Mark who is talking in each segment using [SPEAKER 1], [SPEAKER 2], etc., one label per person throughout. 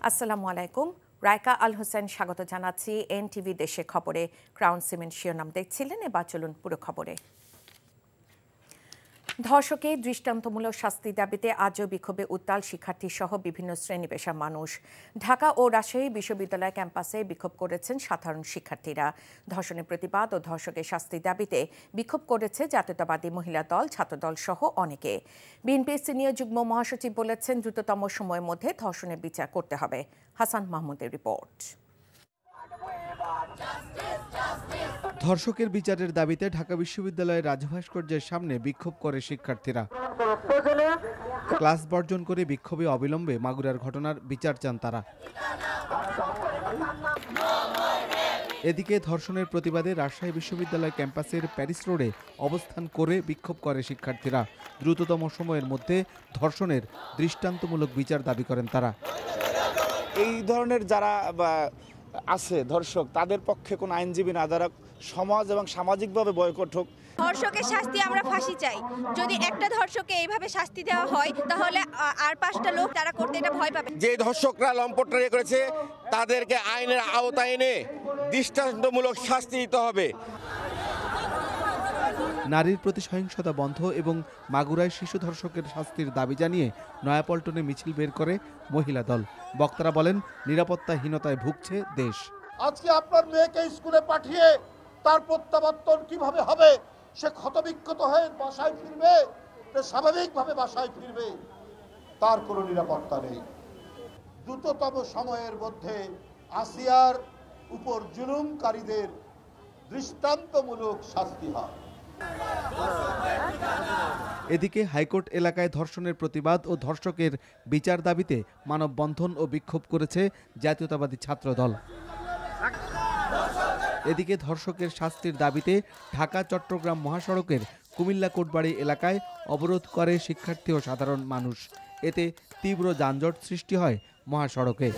[SPEAKER 1] আসসালামু আলাইকুম। রায়কা আল হোসেন স্বাগত জানাচ্ছি এনটিভি দেশে খবরে। ক্রাউন সিমেন্ট শিরোনাম দেখছিলেন, এবার চলুন পুরো খবরে। ধর্ষকে দৃষ্টান্তমূলক শাস্তি দাবিতে আজও বিক্ষোভে উত্তাল শিক্ষার্থী সহ বিভিন্ন শ্রেণী পেশার মানুষ। ঢাকা ও রাজশাহী বিশ্ববিদ্যালয় ক্যাম্পাসে বিক্ষোভ করেছেন সাধারণ শিক্ষার্থীরা। ধর্ষণের প্রতিবাদ ও ধর্ষকের শাস্তি দাবিতে বিক্ষোভ করেছে জাতীয়তাবাদী মহিলা দল, ছাত্রদল সহ অনেকে। বিএনপির সিনিয়র যুগ্ম মহাসচিব বলেছেন, দ্রুততম সময়ের মধ্যে ধর্ষণের বিচার করতে হবে। হাসান মাহমুদের রিপোর্ট।
[SPEAKER 2] ধর্ষকের বিচারের দাবিতে ঢাকা বিশ্ববিদ্যালয়ের রাজভাস্কর্যের সামনে বিক্ষোভ করে শিক্ষার্থীরা। ক্লাস বর্জন করে বিক্ষোভে অবিলম্বে মাগুরার ঘটনার বিচার চান তারা। এদিকে ধর্ষণের প্রতিবাদে রাজশাহী বিশ্ববিদ্যালয় ক্যাম্পাসের প্যারিস রোডে অবস্থান করে বিক্ষোভ করে শিক্ষার্থীরা। দ্রুততম সময়ের মধ্যে ধর্ষণের দৃষ্টান্তমূলক বিচার দাবি করেন তারা।
[SPEAKER 3] এই ধরনের যারা আছে ধর্ষক, তাদের পক্ষে কোনো আইনজীবী না দ্বারা সমাজ এবং সামাজিকভাবে বয়কট হোক।
[SPEAKER 4] ধর্ষকের শাস্তি আমরা ফাঁসি চাই। যদি একটা ধর্ষককে এইভাবে শাস্তি দেওয়া হয়, তাহলে আর 5টা লোক তারা করতে এটা ভয় পাবে।
[SPEAKER 5] যে ধর্ষকরা লম্পটরানি করেছে তাদেরকে আইনের আওতায় এনে দৃষ্টান্তমূলক শাস্তি দিতে হবে।
[SPEAKER 2] নারীর প্রতি সহিংসতা বন্ধ এবং মাগুরায় শিশু ধর্ষকের শাস্তির দাবি জানিয়ে নয়াপল্টনে মিছিল বের করে মহিলা দল। বক্তারা বলেন, নিরাপত্তাহীনতায় ভুগছে দেশ।
[SPEAKER 6] আজকে আপনার মেয়েকে স্কুলে পাঠিয়ে তার প্রত্যাবর্তন কিভাবে হবে? সে ক্ষতবিক্ষত হয়ে বাসায় ফিরবে, স্বাভাবিকভাবে বাসায় ফিরবে, তার কোনো নিরাপত্তা নেই। দ্রুততম সময়ের মধ্যে আসিয়ার উপর জুলুমকারীদের দৃষ্টান্তমূলক শাস্তি হয়।
[SPEAKER 2] এদিকে হাইকোর্ট এলাকায় ধর্ষণের প্রতিবাদ ও ধর্ষকের বিচার দাবিতে মানববন্ধন ও বিক্ষোভ করেছে জাতীয়তাবাদী ছাত্রদল। এদিকে ধর্ষকের শাস্তির দাবিতে ঢাকা চট্টগ্রাম মহাসড়কের কুমিল্লা কোটবাড়ি এলাকায় অবরোধ করে শিক্ষার্থী ও সাধারণ মানুষ। এতে তীব্র যানজট সৃষ্টি হয় মহাসড়কে।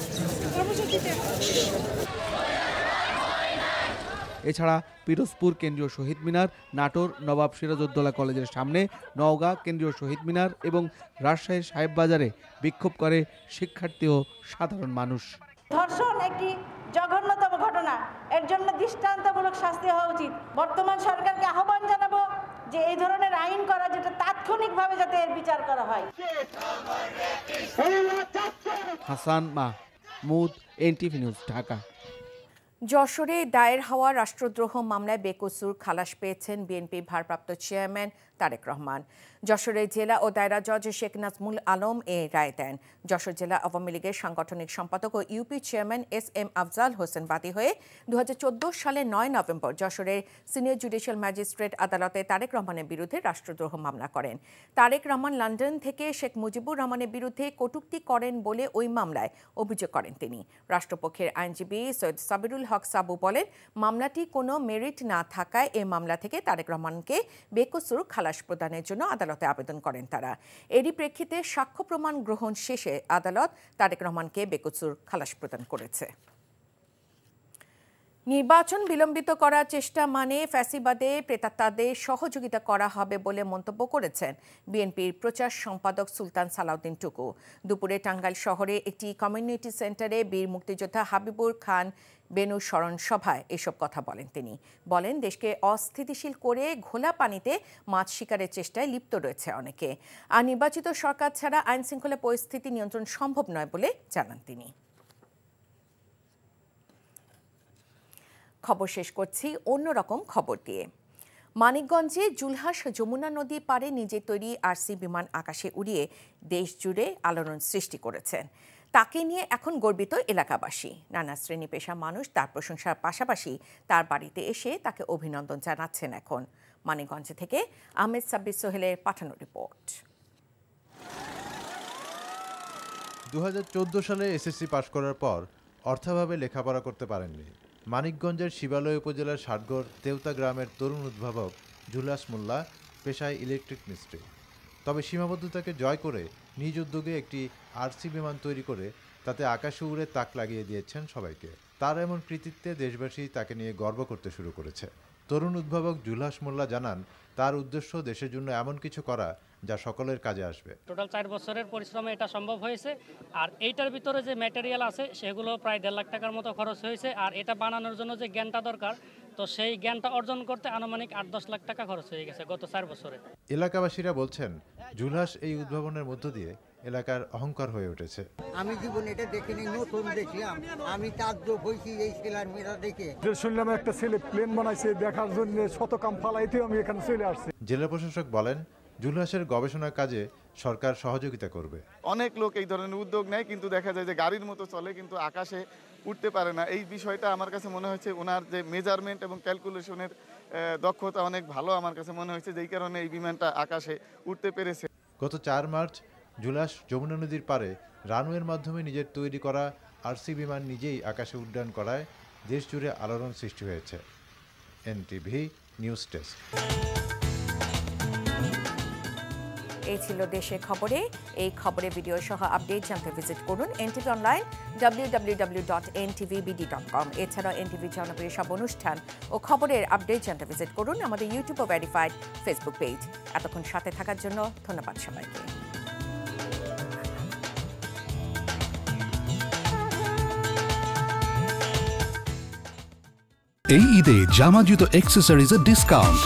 [SPEAKER 2] এছাড়া পিরোজপুর কেন্দ্রীয় শহীদ মিনার, নাটোর নবাব সিরাজউদ্দৌলা কলেজের সামনে, নওগাঁ কেন্দ্রীয় শহীদ মিনার এবং রাজশাহীর সাহেববাজারে বিক্ষোভ করে শিক্ষার্থী ও সাধারণ মানুষ।
[SPEAKER 7] ধর্ষণ একটি জঘন্যতম ঘটনা, এর জন্য দৃষ্টান্তমূলক শাস্তি হওয়া উচিত। বর্তমান সরকারকে আহ্বান জানাবো যে এই ধরনের আইন করা, যেটা তাৎক্ষণিকভাবে যাতে এর বিচার করা হয়।
[SPEAKER 2] Hasan Mahmud, NTV news, Dhaka.
[SPEAKER 1] যশোরে দায়ের হওয়া রাষ্ট্রদ্রোহ মামলায় বেকসুর খালাস পেয়েছেন বিএনপি ভারপ্রাপ্ত চেয়ারম্যান তারেক রহমান। যশোরের জেলা ও দায়রা জজ শেখ নাজমুল আলম এ রায় দেন। যশোর জেলা আওয়ামী লীগের সাংগঠনিক সম্পাদক ও UP chairman S M. Afzal Hossain বাদী হয়ে 2014 সালের 9 নভেম্বর যশোরের সিনিয়র জুডিশিয়াল ম্যাজিস্ট্রেট আদালতে তারেক রহমানের বিরুদ্ধে রাষ্ট্রদ্রোহ মামলা করেন। তারেক রহমান লন্ডন থেকে শেখ মুজিবুর রহমানের বিরুদ্ধে কটূক্তি করেন বলে ওই মামলায় অভিযোগ করেন তিনি। রাষ্ট্রপক্ষের আইনজীবী সৈয়দ সাবিরুল হক সাবু বলেন, মামলাটি কোনো মেরিট না থাকায় এ মামলা থেকে তারেক রহমানকে বেকসুর খালাস প্রদানের জন্য আদালতে আবেদন করেন তারা। এরই প্রেক্ষিতে সাক্ষ্য প্রমাণ গ্রহণ শেষে আদালত তারেক রহমানকে বেকসুর খালাস প্রদান করেছে। নির্বাচন বিলম্বিত করার চেষ্টা মানে ফ্যাসিবাদে প্রেতাত্মাদের সহযোগিতা করা হবে বলে মন্তব্য করেছেন বিএনপির প্রচার সম্পাদক সুলতান সালাউদ্দিন টুকু। দুপুরে টাঙ্গাইল শহরে একটি কমিউনিটি সেন্টারে বীর মুক্তিযোদ্ধা হাবিবুর খান বেনুর স্মরণ সভায় এসব কথা বলেন তিনি। বলেন, দেশকে অস্থিতিশীল করে ঘোলা পানিতে মাছ শিকারের চেষ্টায় লিপ্ত রয়েছে অনেকে। আর নির্বাচিত সরকার ছাড়া আইন শৃঙ্খলা পরিস্থিতি নিয়ন্ত্রণ সম্ভব নয় বলে জানান তিনি। খবর শেষ করছি অন্যরকম খবর দিয়ে। মানিকগঞ্জে জুলহাস যমুনা নদী পাড়ে নিজের তৈরি আরসি বিমান আকাশে উড়িয়ে দেশ জুড়ে আলোড়ন সৃষ্টি করেছেন। তাকে নিয়ে এখন গর্বিত এলাকাবাসী। নানা শ্রেণী পেশা মানুষ তার প্রশংসার পাশাপাশি তার বাড়িতে এসে তাকে অভিনন্দন জানাচ্ছেন। এখন মানিকগঞ্জ থেকে আহমেদ সাব্বির সোহেলের পাঠানো রিপোর্ট।
[SPEAKER 8] 2014 সালে এসএসসি পাশ করার পর অর্থাভাবে লেখাপড়া করতে পারেননি। মানিকগঞ্জের শিবালয় উপজেলার ষাটগড় তেওতা গ্রামের তরুণ উদ্ভাবক জুলহাস মোল্লা পেশায় ইলেকট্রিক মিস্ত্রি। তবে সীমাবদ্ধতাকে জয় করে নিজ উদ্যোগে একটি আরসি বিমান তৈরি করে তাতে আকাশে উড়ে তাক লাগিয়ে দিয়েছেন সবাইকে। তার এমন কৃতিত্বে দেশবাসী তাকে নিয়ে গর্ব করতে শুরু করেছে। তরুণ উদ্ভাবক জুলহাস মোল্লা জানান, তার উদ্দেশ্য দেশের জন্য এমন কিছু করা যা সকলের কাজে আসবে।
[SPEAKER 9] টোটাল 4 বছরের পরিশ্রমে এটা সম্ভব হয়েছে। আর এইটার ভিতরে যে ম্যাটেরিয়াল আছে সেগুলো প্রায় 1.5 লাখ টাকার মতো খরচ হয়েছে। আর এটা বানানোর জন্য যে জ্ঞানটা দরকার, তো সেই জ্ঞানটা অর্জন করতে আনুমানিক 8-10 লাখ টাকা খরচ হয়ে গেছে গত 4 বছরে।
[SPEAKER 8] এলাকাবাসীরা বলছেন জুলহাস এই উদ্ভাবনের মধ্য দিয়ে এলাকার অহংকার হয়ে উঠেছে।
[SPEAKER 10] আমি জীবনে এটা দেখিনি, নতুন দেখলাম, আমি তাজ্জব হয়েছি এই ছেলের মেয়েরা দেখে।
[SPEAKER 11] শুনলাম একটা ছেলে প্লেন বানাইছে, দেখার জন্য শত কাম ফালাইতে আমি এখানে চলে আসছি।
[SPEAKER 8] জেলা প্রশাসক বলেন জুলহাসের গবেষণার কাজে সরকার সহযোগিতা করবে।
[SPEAKER 12] অনেক লোক এই ধরনের উদ্যোগ নেয়, কিন্তু দেখা যায় যে গাড়ির মতো চলে কিন্তু আকাশে উঠতে পারে না। এই বিষয়টা আমার কাছে মনে হচ্ছে ওনার যে মেজারমেন্ট এবং ক্যালকুলেশনের দক্ষতা অনেক ভালো আমার কাছে মনে হয়েছে, যেই কারণে এই বিমানটা আকাশে উঠতে পেরেছে।
[SPEAKER 8] গত 4 মার্চ জুলহাস যমুনা নদীর পারে রানওয়ের মাধ্যমে নিজের তৈরি করা আরসি বিমান নিজেই আকাশে উড্ডয়ন করায় দেশ জুড়ে আলোড়ন সৃষ্টি হয়েছে। NTV news desk.
[SPEAKER 1] এই ছিল দেশের খবরে। এই খবরে ভিডিও সহ আপডেট জানতে ভিজিট করুন এনটিভি অনলাইন www.ntvbd.com। এছাড়াও এনটিভি জনপ্রিয় সব অনুষ্ঠান ও খবরের আপডেট জানতে ভিজিট করুন আমাদের ইউটিউব ও ভেরিফাইড ফেসবুক পেজ। এতক্ষণ সাথে থাকার জন্য ধন্যবাদ সবাইকে।
[SPEAKER 13] এই ঈদে জামা জুতো অ্যাক্সেসরিজের ডিসকাউন্ট।